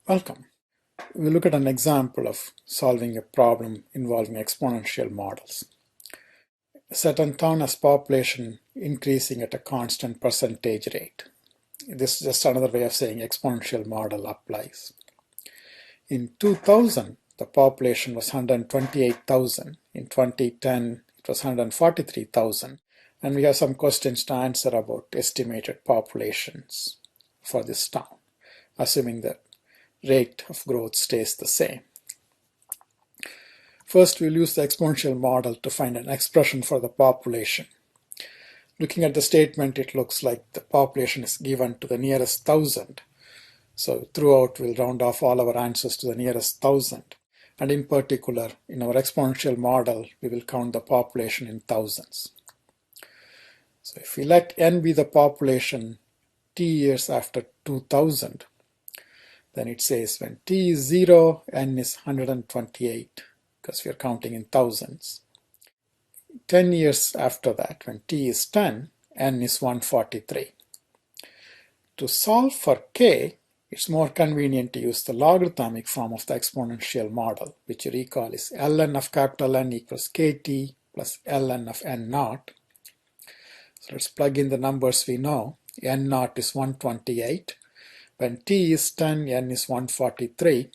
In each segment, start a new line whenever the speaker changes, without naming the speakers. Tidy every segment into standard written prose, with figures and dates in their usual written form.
Welcome. We'll look at an example of solving a problem involving exponential models. A certain town has population increasing at a constant percentage rate. This is just another way of saying exponential model applies. In 2000, the population was 128,000. In 2010, it was 143,000. And we have some questions to answer about estimated populations for this town, assuming that rate of growth stays the same. First, we'll use the exponential model to find an expression for the population. Looking at the statement, it looks like the population is given to the nearest 1,000. So throughout, we'll round off all our answers to the nearest 1,000. And in particular, in our exponential model, we will count the population in thousands. So if we let n be the population t years after 2000, then it says when t is 0, n is 128, because we are counting in thousands. 10 years after that, when t is 10, n is 143. To solve for k, it's more convenient to use the logarithmic form of the exponential model, which you recall is ln of capital N equals kt plus ln of n naught. So let's plug in the numbers we know. N naught is 128. When t is 10, n is 143.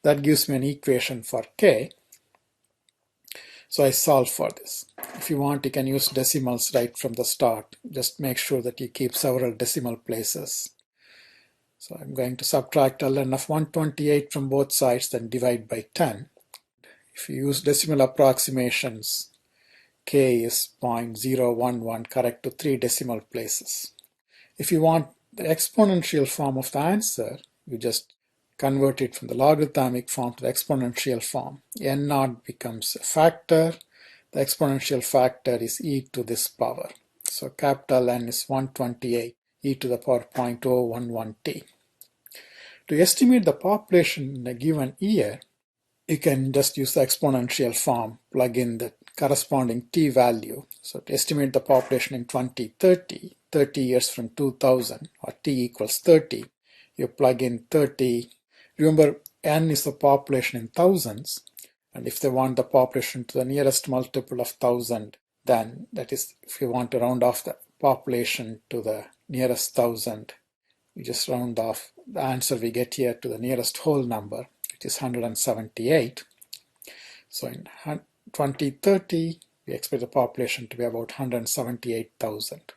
That gives me an equation for k. So I solve for this. If you want, you can use decimals right from the start. Just make sure that you keep several decimal places. So I'm going to subtract ln of 128 from both sides, then divide by 10. If you use decimal approximations, k is 0.011, correct to 3 decimal places. If you want the exponential form of the answer, you just convert it from the logarithmic form to the exponential form. N naught becomes a factor. The exponential factor is e to this power. So capital N is 128, e to the power 0.011t. To estimate the population in a given year, you can just use the exponential form, plug in the corresponding t value. So to estimate the population in 2030, 30 years from 2000, or t equals 30, you plug in 30. Remember, n is the population in thousands, and if they want the population to the nearest multiple of 1,000, then that is, if you want to round off the population to the nearest 1,000, you just round off the answer we get here to the nearest whole number, which is 178. So in 2030, we expect the population to be about 178,000.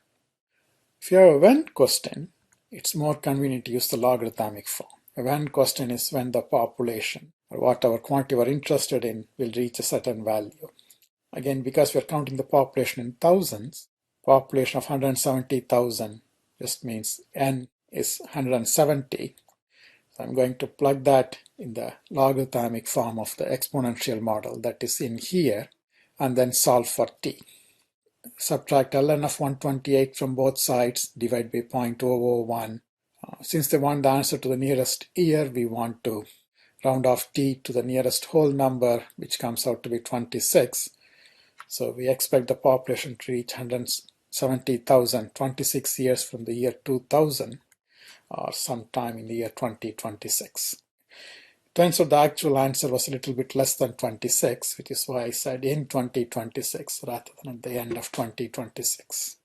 If you have a when question, it's more convenient to use the logarithmic form. A when question is when the population, or whatever quantity we're interested in, will reach a certain value. Again, because we're counting the population in thousands, population of 170,000 just means n is 170. So I'm going to plug that in the logarithmic form of the exponential model that is in here, and then solve for t. Subtract ln of 128 from both sides, divide by 0.001. Since they want the answer to the nearest year, we want to round off t to the nearest whole number, which comes out to be 26. So we expect the population to reach 170,000 26 years from the year 2000, or sometime in the year 2026. Turns out the actual answer was a little bit less than 26, which is why I said in 2026 rather than at the end of 2026.